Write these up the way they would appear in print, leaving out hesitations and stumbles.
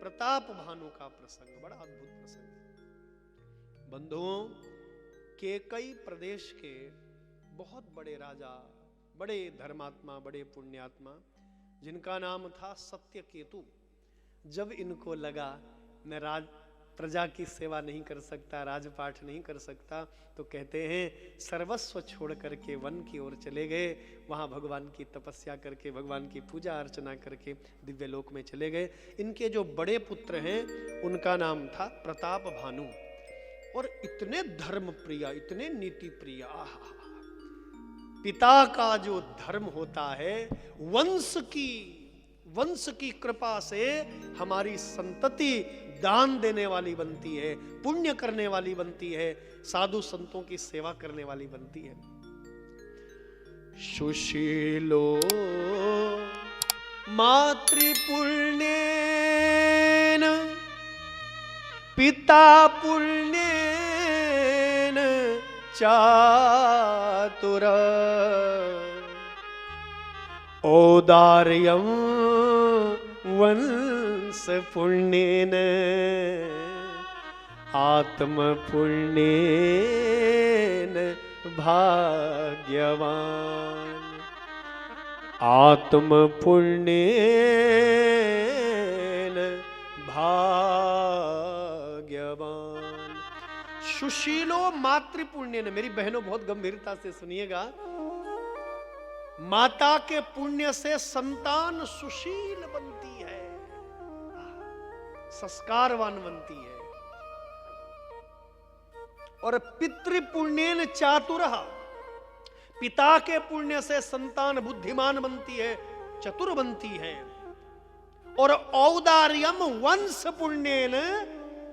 प्रताप भानु का प्रसंग, बड़ा अद्भुत प्रसंग। बंधुओं, केकई प्रदेश के बहुत बड़े राजा, बड़े धर्मात्मा, बड़े पुण्यात्मा, जिनका नाम था सत्यकेतु, जब इनको लगा मैं प्रजा की सेवा नहीं कर सकता, राजपाठ नहीं कर सकता, तो कहते हैं सर्वस्व छोड़ करके वन की ओर चले गए। वहाँ भगवान की तपस्या करके, भगवान की पूजा अर्चना करके दिव्य लोक में चले गए। इनके जो बड़े पुत्र हैं उनका नाम था प्रताप भानु, और इतने धर्म प्रिय, इतने नीति प्रिय। पिता का जो धर्म होता है, वंश की कृपा से हमारी संतति दान देने वाली बनती है, पुण्य करने वाली बनती है, साधु संतों की सेवा करने वाली बनती है। सुशीलो मातृपुण्येन पिता पुण्येन चातुर औदार्यं वंश पुण्येन आत्म पुण्येन भाग्यवान, आत्म पुण्येन भाग्यवान। सुशीलो मातृपुण्येन, मेरी बहनों बहुत गंभीरता से सुनिएगा, माता के पुण्य से संतान सुशील बनती है, संस्कारवान बनती है। और पितृपुण्येन चातुरः, पिता के पुण्य से संतान बुद्धिमान बनती है, चतुर बनती है। और औदार्यम वंश पुण्येन,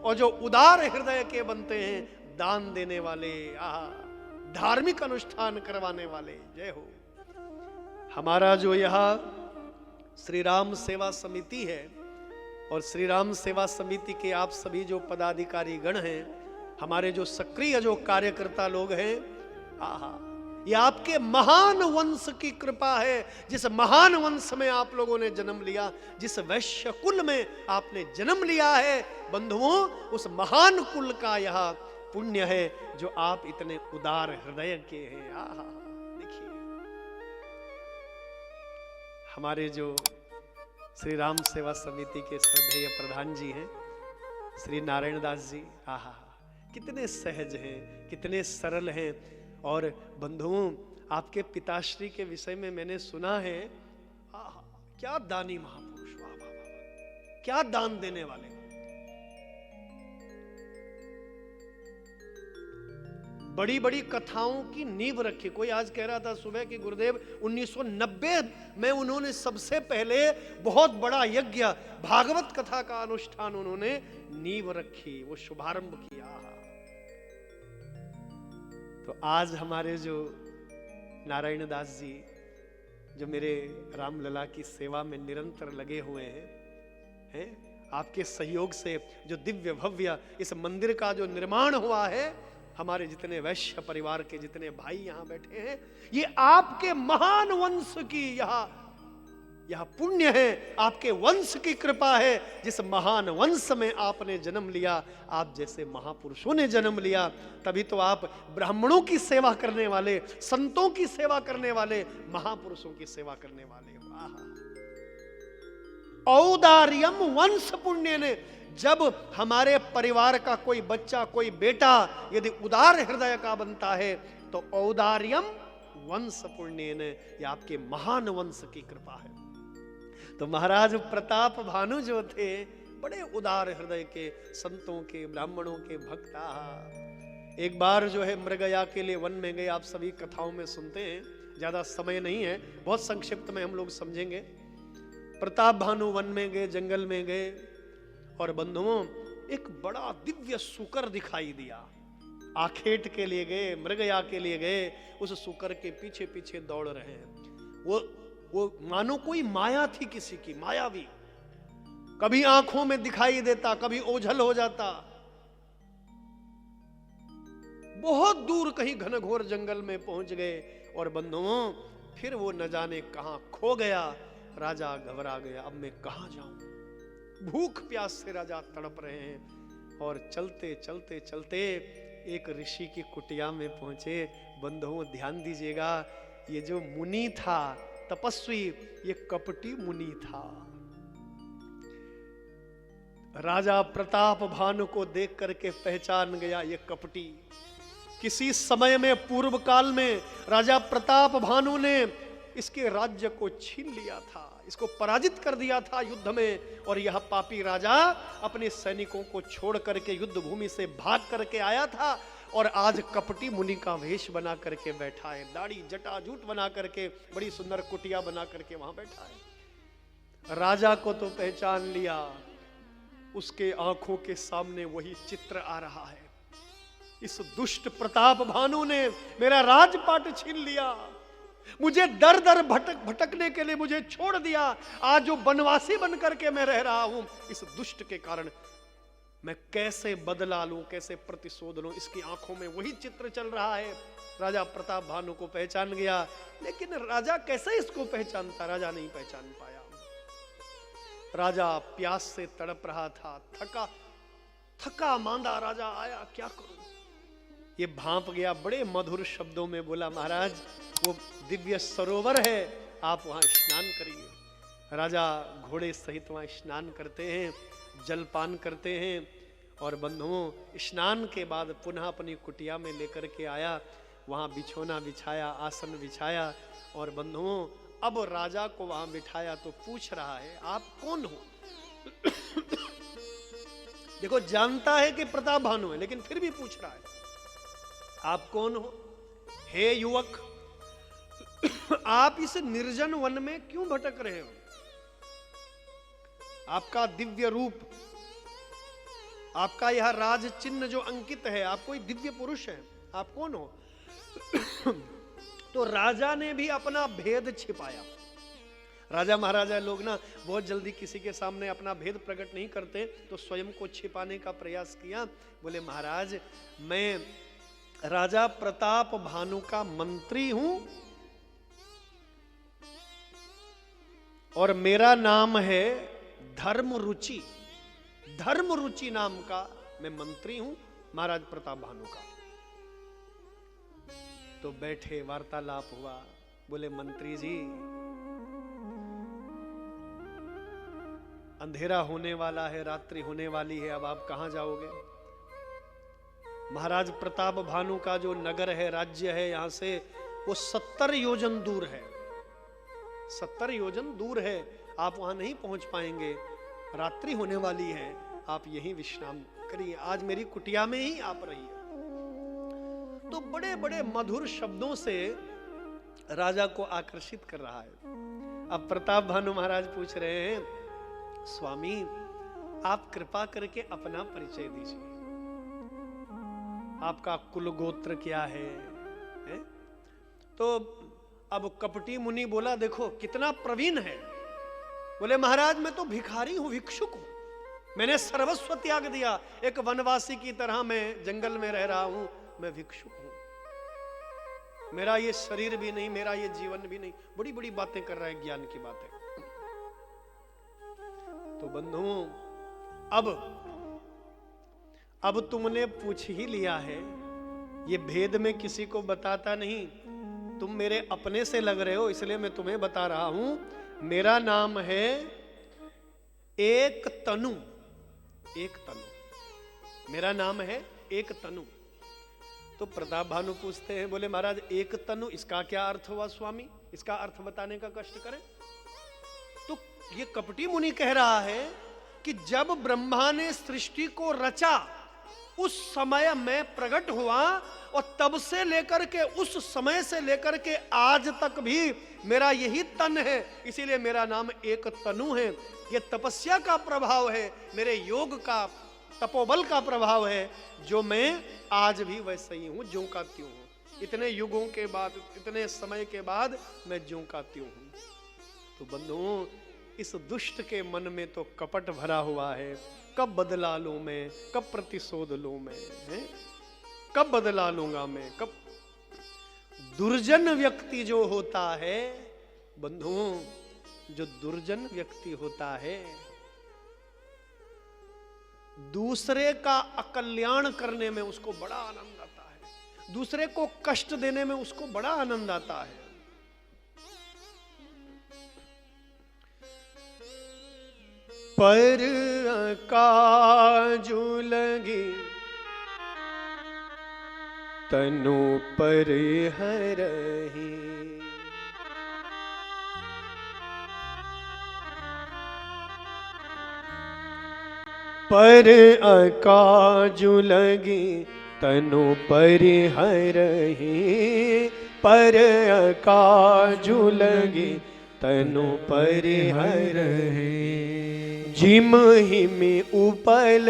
और जो उदार हृदय के बनते हैं, दान देने वाले, धार्मिक अनुष्ठान करवाने वाले। जय हो। हमारा जो यहाँ श्री राम सेवा समिति है, और श्री राम सेवा समिति के आप सभी जो पदाधिकारी गण हैं, हमारे जो सक्रिय जो कार्यकर्ता लोग हैं, ये आपके महान वंश की कृपा है। जिस महान वंश में आप लोगों ने जन्म लिया, जिस वैश्य कुल में आपने जन्म लिया है, बंधुओं, उस महान कुल का यह पुण्य है जो आप इतने उदार हृदय के हैं। देखिए, हमारे जो श्री राम सेवा समिति के श्रद्धेय प्रधान जी हैं, श्री नारायण दास जी, कितने सहज हैं, कितने सरल हैं। और बंधुओं, आपके पिताश्री के विषय में मैंने सुना है, क्या दानी महापुरुष, वाह वाह वाह, क्या दान देने वाले। बड़ी बड़ी कथाओं की नींव रखी। कोई आज कह रहा था सुबह कि गुरुदेव 1990 में उन्होंने सबसे पहले बहुत बड़ा यज्ञ, भागवत कथा का अनुष्ठान उन्होंने नींव रखी, वो शुभारंभ किया। तो आज हमारे जो नारायण दास जी, जो मेरे रामलला की सेवा में निरंतर लगे हुए हैं, आपके सहयोग से जो दिव्य भव्य इस मंदिर का जो निर्माण हुआ है, हमारे जितने वैश्य परिवार के जितने भाई यहां बैठे हैं, ये आपके महान वंश की यह पुण्य है, आपके वंश की कृपा है। जिस महान वंश में आपने जन्म लिया, आप जैसे महापुरुषों ने जन्म लिया, तभी तो आप ब्राह्मणों की सेवा करने वाले, संतों की सेवा करने वाले, महापुरुषों की सेवा करने वाले हो। औदार्यम वंश पुण्य ने, जब हमारे परिवार का कोई बच्चा, कोई बेटा यदि उदार हृदय का बनता है, तो औदार्यम वंश पुण्य ने, यह आपके महान वंश की कृपा है। तो महाराज प्रताप भानु जो थे, बड़े उदार हृदय के, संतों के, ब्राह्मणों के भक्ता। एक बार जो है मृगया के लिए वन में गए, आप सभी कथाओं में सुनते हैं, ज्यादा समय नहीं है, बहुत संक्षिप्त में हम लोग समझेंगे। प्रताप भानु वन में गए, जंगल में गए, और बंधुओं, एक बड़ा दिव्य सुकर दिखाई दिया। आखेट के लिए गए, मृगया के लिए गए, उस सुकर के पीछे पीछे दौड़ रहे हैं। वो मानो कोई माया थी किसी की, मायावी, कभी आंखों में दिखाई देता, कभी ओझल हो जाता। बहुत दूर कहीं घनघोर जंगल में पहुंच गए, और बंधुओं फिर वो न जाने कहां खो गया। राजा घबरा गया, अब मैं कहां जाऊं। भूख प्यास से राजा तड़प रहे हैं और चलते चलते चलते एक ऋषि की कुटिया में पहुंचे। बंधुओं ध्यान दीजिएगा, ये जो मुनि था तपस्वी, ये कपटी मुनि था। राजा प्रताप भानु को देख करके पहचान गया ये कपटी। किसी समय में पूर्व काल में राजा प्रताप भानु ने इसके राज्य को छीन लिया था, इसको पराजित कर दिया था युद्ध में, और यह पापी राजा अपने सैनिकों को छोड़ करके युद्ध भूमि से भाग करके आया था और आज कपटी मुनि का वेश बना करके बैठा है, दाढ़ी जटा जूट बना करके बड़ी सुंदर कुटिया बना करके वहां बैठा है। राजा को तो पहचान लिया, उसके आंखों के सामने वही चित्र आ रहा है। इस दुष्ट प्रताप भानु ने मेरा राजपाट छीन लिया, मुझे दर दर भटकने के लिए मुझे छोड़ दिया। आज जो बनवासी बनकर के मैं रह रहा हूं, इस दुष्ट के कारण मैं कैसे बदला लूं, कैसे प्रतिशोध लूं, इसकी आंखों में वही चित्र चल रहा है। राजा प्रताप भानु को पहचान गया, लेकिन राजा कैसे इसको पहचानता, राजा नहीं पहचान पाया। राजा प्यास से तड़प रहा था, थका मांदा राजा आया, क्या करूं। ये भांप गया, बड़े मधुर शब्दों में बोला, महाराज वो दिव्य सरोवर है, आप वहां स्नान करिए। राजा घोड़े सहित वहां स्नान करते हैं, जलपान करते हैं, और बंधुओं स्नान के बाद पुनः अपनी कुटिया में लेकर के आया। वहां बिछोना बिछाया, आसन बिछाया, और बंधुओं अब राजा को वहां बिठाया तो पूछ रहा है, आप कौन हो। देखो जानता है कि प्रताप भानु है, लेकिन फिर भी पूछ रहा है, आप कौन हो। हे युवक, आप इस निर्जन वन में क्यों भटक रहे हो। आपका दिव्य रूप, आपका यह राज चिन्ह जो अंकित है, आप कोई दिव्य पुरुष है, आप कौन हो। तो राजा ने भी अपना भेद छिपाया। राजा महाराजा लोग ना बहुत जल्दी किसी के सामने अपना भेद प्रकट नहीं करते, तो स्वयं को छिपाने का प्रयास किया। बोले, महाराज मैं राजा प्रताप भानु का मंत्री हूं और मेरा नाम है धर्म रुचि। धर्म रुचि नाम का मैं मंत्री हूं महाराज प्रताप भानु का। तो बैठे, वार्तालाप हुआ। बोले, मंत्री जी अंधेरा होने वाला है, रात्रि होने वाली है, अब आप कहां जाओगे। महाराज प्रताप भानु का जो नगर है, राज्य है, यहां से वो 70 योजन दूर है। 70 योजन दूर है, आप वहां नहीं पहुंच पाएंगे, रात्रि होने वाली है, आप यहीं विश्राम करिए, आज मेरी कुटिया में ही आप रहिए। तो बड़े बड़े मधुर शब्दों से राजा को आकर्षित कर रहा है। अब प्रताप भानु महाराज पूछ रहे हैं, स्वामी आप कृपा करके अपना परिचय दीजिए, आपका कुल गोत्र क्या है? तो अब कपटी मुनि बोला, देखो कितना प्रवीण है। बोले, महाराज मैं तो भिखारी हूं, भिक्षुक हूं, मैंने सर्वस्व त्याग दिया, एक वनवासी की तरह मैं जंगल में रह रहा हूं, मैं भिक्षुक हूं, मेरा ये शरीर भी नहीं, मेरा ये जीवन भी नहीं। बड़ी बड़ी बातें कर रहा है, ज्ञान की बातें। तो बंधुओं अब तुमने पूछ ही लिया है, ये भेद में किसी को बताता नहीं, तुम मेरे अपने से लग रहे हो, इसलिए मैं तुम्हें बता रहा हूं। मेरा नाम है एक तनु। एक तनु मेरा नाम है, एक तनु। तो प्रताप भानु पूछते हैं, बोले महाराज एक तनु, इसका क्या अर्थ हुआ स्वामी, इसका अर्थ बताने का कष्ट करें। तो ये कपटी मुनि कह रहा है कि जब ब्रह्मा ने सृष्टि को रचा, उस समय मैं प्रकट हुआ, और तब से लेकर के, उस समय से लेकर के आज तक भी मेरा यही तन है, इसीलिए मेरा नाम एक तनु है। ये तपस्या का प्रभाव है, मेरे योग का, तपोबल का प्रभाव है, जो मैं आज भी वैसे ही हूं, ज्यों का त्यों हूं। इतने युगों के बाद, इतने समय के बाद मैं ज्यों का त्यों हूं। तो बंधुओं, इस दुष्ट के मन में तो कपट भरा हुआ है। कब बदला लूं मैं, कब प्रतिशोध लूं मैं, कब बदला लूंगा मैं, कब। दुर्जन व्यक्ति जो होता है बंधुओं, जो दुर्जन व्यक्ति होता है, दूसरे का अकल्याण करने में उसको बड़ा आनंद आता है, दूसरे को कष्ट देने में उसको बड़ा आनंद आता है। पर काजू लगी तनु पर हरही, पर काजू लगी तनु पर हरही, पर काजू लगी तनु पर हरही। जिम हिम उपल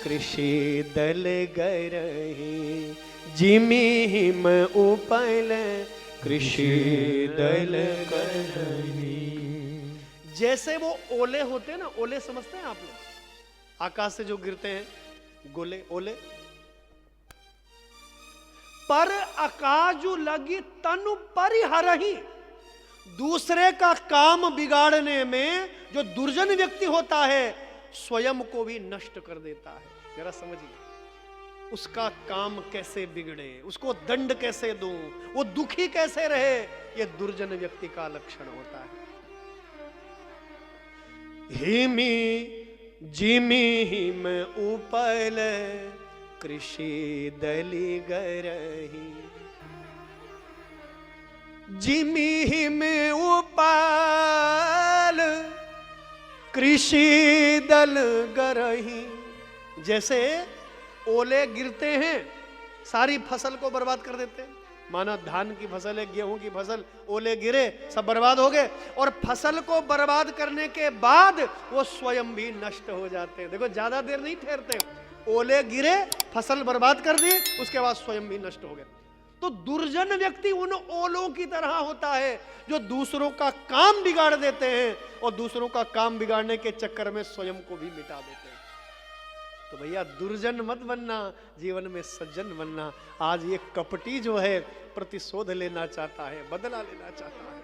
कृषि दल गरही, जिम हिम उपल कृषि दल गरही। जैसे वो ओले होते हैं ना, ओले समझते हैं आप लोग, आकाश से जो गिरते हैं गोले ओले। पर अकाजु लगी तनु परिहरही, दूसरे का काम बिगाड़ने में जो दुर्जन व्यक्ति होता है स्वयं को भी नष्ट कर देता है। जरा समझिए, उसका काम कैसे बिगड़े, उसको दंड कैसे दूं, वो दुखी कैसे रहे, ये दुर्जन व्यक्ति का लक्षण होता है। हिमी जिमी हिम उपल कृषि दली गरही, जिमी हिम उपल कृषि दल गरही। जैसे ओले गिरते हैं सारी फसल को बर्बाद कर देते हैं। माना धान की फसल है, गेहूं की फसल, ओले गिरे सब बर्बाद हो गए, और फसल को बर्बाद करने के बाद वो स्वयं भी नष्ट हो जाते हैं। देखो ज्यादा देर नहीं ठहरते, ओले गिरे फसल बर्बाद कर दी, उसके बाद स्वयं भी नष्ट हो गए। तो दुर्जन व्यक्ति उन ओलों की तरह होता है जो दूसरों का काम बिगाड़ देते हैं और दूसरों का काम बिगाड़ने के चक्कर में स्वयं को भी मिटा देते हैं। तो भैया दुर्जन मत बनना, जीवन में सज्जन बनना। आज ये कपटी जो है प्रतिशोध लेना चाहता है, बदला लेना चाहता है।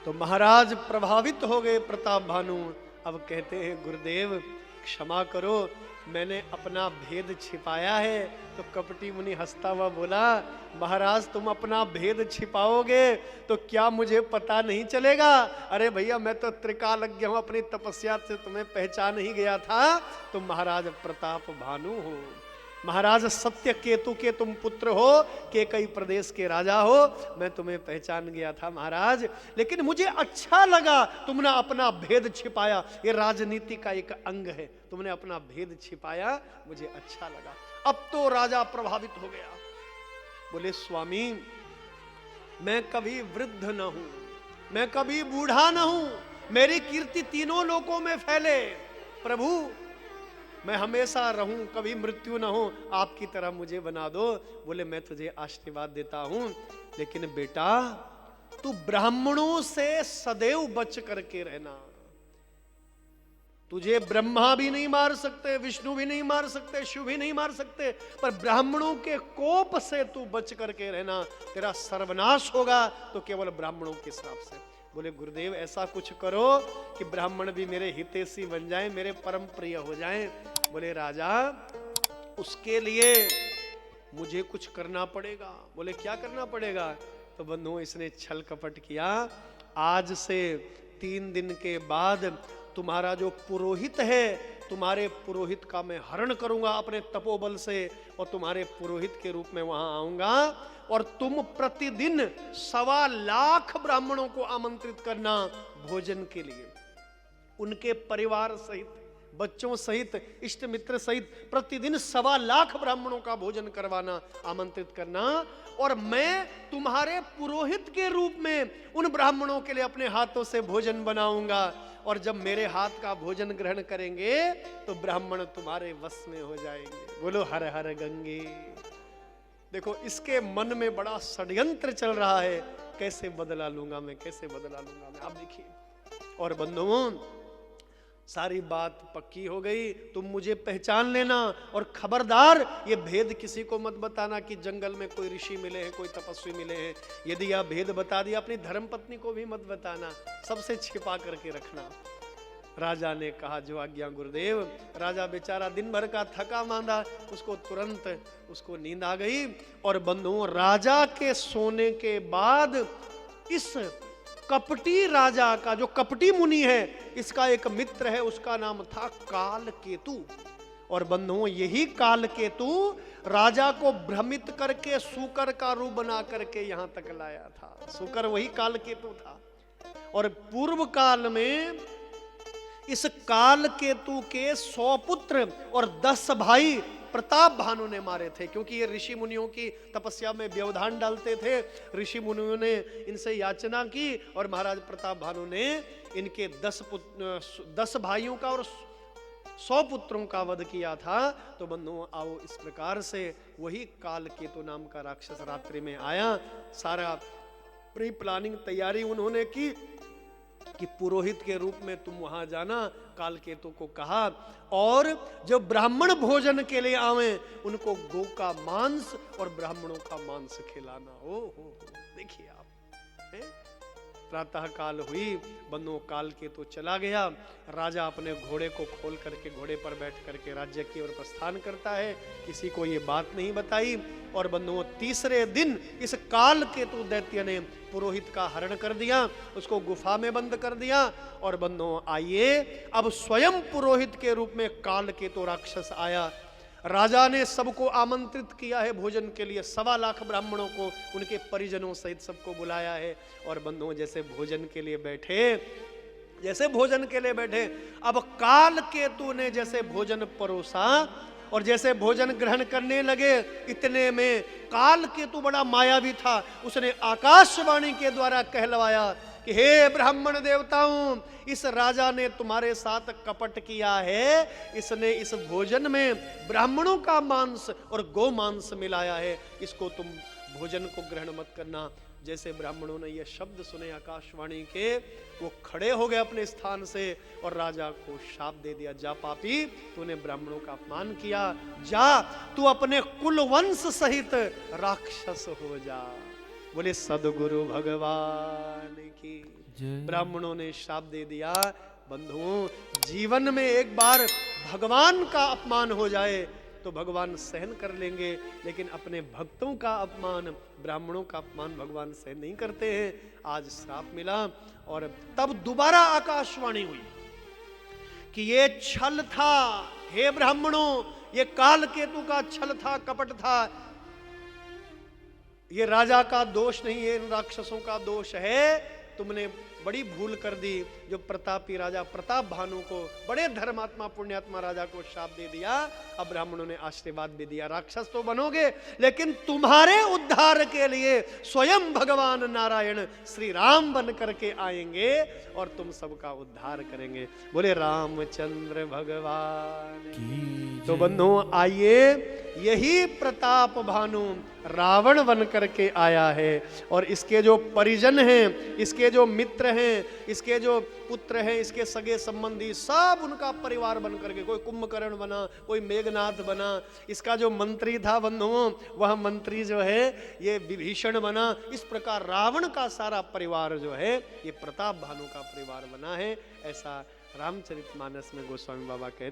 तो महाराज प्रभावित हो गए प्रताप भानु। अब कहते हैं गुरुदेव क्षमा करो, मैंने अपना भेद छिपाया है। तो कपटी मुनि हंसता हुआ बोला, महाराज तुम अपना भेद छिपाओगे तो क्या मुझे पता नहीं चलेगा? अरे भैया मैं तो त्रिकालज्ञ हूं, अपनी तपस्या से तुम्हें पहचान ही गया था। तुम महाराज प्रताप भानु हो, महाराज सत्य केतु के तुम पुत्र हो, के कई प्रदेश के राजा हो, मैं तुम्हें पहचान गया था महाराज। लेकिन मुझे अच्छा लगा तुमने अपना भेद छिपाया, ये राजनीति का एक अंग है, तुमने अपना भेद छिपाया, मुझे अच्छा लगा। अब तो राजा प्रभावित हो गया, बोले स्वामी मैं कभी वृद्ध न हूं, मैं कभी बूढ़ा न हूं, मेरी कीर्ति तीनों लोकों में फैले, प्रभु मैं हमेशा रहूं, कभी मृत्यु न हो, आपकी तरह मुझे बना दो। बोले मैं तुझे आशीर्वाद देता हूं, लेकिन बेटा तू ब्राह्मणों से सदैव बच करके रहना। तुझे ब्रह्मा भी नहीं मार सकते, विष्णु भी नहीं मार सकते, शिव भी नहीं मार सकते, पर ब्राह्मणों के कोप से तू बच करके रहना, तेरा सर्वनाश होगा तो केवल ब्राह्मणों के श्राप से। बोले गुरुदेव ऐसा कुछ करो कि ब्राह्मण भी मेरे हितैषी बन जाएं, मेरे परम प्रिय हो जाएं। बोले राजा उसके लिए मुझे कुछ करना पड़ेगा। बोले क्या करना पड़ेगा? तो बंधुओं इसने छल कपट किया। आज से 3 दिन के बाद तुम्हारा जो पुरोहित है, तुम्हारे पुरोहित का मैं हरण करूंगा अपने तपोबल से, और तुम्हारे पुरोहित के रूप में वहां आऊंगा, और तुम प्रतिदिन 1.25 लाख ब्राह्मणों को आमंत्रित करना भोजन के लिए, उनके परिवार सहित, बच्चों सहित, इष्ट मित्र सहित प्रतिदिन 1.25 लाख ब्राह्मणों का भोजन करवाना, आमंत्रित करना, और मैं तुम्हारे पुरोहित के रूप में उन ब्राह्मणों के लिए अपने हाथों से भोजन बनाऊंगा, और जब मेरे हाथ का भोजन ग्रहण करेंगे तो ब्राह्मण तुम्हारे वश में हो जाएंगे। बोलो हर हर गंगे। देखो इसके मन में बड़ा षड्यंत्र चल रहा है, कैसे बदला लूंगा मैं, कैसे बदला लूंगा मैं। आप देखिए, और बंधुओं सारी बात पक्की हो गई, तुम मुझे पहचान लेना, और खबरदार ये भेद किसी को मत बताना कि जंगल में कोई ऋषि मिले हैं, कोई तपस्वी मिले हैं। यदि आप भेद बता दिया, अपनी धर्मपत्नी को भी मत बताना, सबसे छिपा करके रखना। राजा ने कहा जो आज्ञा गुरुदेव। राजा बेचारा दिन भर का थका मांदा, उसको तुरंत उसको नींद आ गई। और बंधुओं, राजा के सोने के बाद इस कपटी राजा का, जो कपटी मुनि है, इसका एक मित्र है, उसका नाम था कालकेतु। और बंधुओं, यही कालकेतु राजा को भ्रमित करके सूकर का रूप बना करके यहां तक लाया था। सूकर वही कालकेतु था। और पूर्व काल में इस कालकेतु के 100 पुत्र और 10 भाई प्रताप भानु ने मारे थे, क्योंकि ये ऋषि मुनियों की तपस्या में व्यवधान डालते थे। ऋषि मुनियों ने इनसे याचना की और महाराज प्रताप भानु ने इनके 10 भाइयों का और 100 पुत्रों का वध किया था। तो बंधुओं, आओ इस प्रकार से वही कालकेतु नाम का राक्षस रात्रि में आया। सारा प्री प्लानिंग तैयारी उन्होंने की कि पुरोहित के रूप में तुम वहां जाना। कालकेतु को कहा, और जो ब्राह्मण भोजन के लिए आवे उनको गौ का मांस और ब्राह्मणों का मांस खिलाना। हो देखिए आप, प्रातः काल हुई, बंधुओं कालकेतु चला गया। राजा अपने घोड़े को खोल करके घोड़े पर बैठ करके राज्य की ओर प्रस्थान करता है। किसी को ये बात नहीं बताई। और बंधुओं, तीसरे दिन इस कालकेतु दैत्य ने पुरोहित का हरण कर दिया, उसको गुफा में बंद कर दिया। और बंधुओं, आइए अब स्वयं पुरोहित के रूप में कालकेतु राक्षस आया। राजा ने सबको आमंत्रित किया है भोजन के लिए, 1.25 लाख ब्राह्मणों को, उनके परिजनों सहित सबको बुलाया है। और बंधुओं, जैसे भोजन के लिए बैठे, अब कालकेतु ने जैसे भोजन परोसा और जैसे भोजन ग्रहण करने लगे, इतने में कालकेतु बड़ा मायावी था। उसने आकाशवाणी के द्वारा कहलवाया कि हे ब्राह्मण देवताओं, इस राजा ने तुम्हारे साथ कपट किया है। इसने इस भोजन में ब्राह्मणों का मांस और गौ मांस मिलाया है। इसको तुम भोजन को ग्रहण मत करना। जैसे ब्राह्मणों ने ये शब्द सुने आकाशवाणी के, वो खड़े हो गए अपने स्थान से और राजा को शाप दे दिया, जा पापी, तूने ब्राह्मणों का अपमान किया, जा तू अपने कुल वंश सहित राक्षस हो जा। बोले सदगुरु भगवान की। ब्राह्मणों ने शाप दे दिया। बंधुओं, जीवन में एक बार भगवान का अपमान हो जाए तो भगवान सहन कर लेंगे, लेकिन अपने भक्तों का अपमान, ब्राह्मणों का अपमान भगवान सहन नहीं करते हैं। आज श्राप मिला और तब दोबारा आकाशवाणी हुई कि ये छल था, हे ब्राह्मणों, ये कालकेतु का छल था, कपट था। ये राजा का दोष नहीं है, इन राक्षसों का दोष है। तुमने बड़ी भूल कर दी जो प्रतापी राजा प्रताप भानु को, बड़े धर्मात्मा पुण्यात्मा राजा को शाप दे दिया। अब ब्राह्मणों ने आशीर्वाद भी दिया, राक्षस तो बनोगे लेकिन तुम्हारे उद्धार के लिए स्वयं भगवान नारायण श्री राम बन करके आएंगे और तुम सबका उद्धार करेंगे। बोले रामचंद्र भगवान की। तो बंधुओं, आइए, यही प्रताप भानु रावण बन करके आया है और इसके जो परिजन हैं, इसके जो मित्र हैं, इसके जो पुत्र हैं, इसके सगे संबंधी, सब उनका परिवार बन करके, कोई कुंभकर्ण बना, कोई मेघनाथ बना। इसका जो मंत्री था बंधुओं, वह मंत्री जो है ये विभीषण बना। इस प्रकार रावण का सारा परिवार जो है ये प्रताप भानु का परिवार बना है। ऐसा रामचरितमानस में गोस्वामी बाबा कहते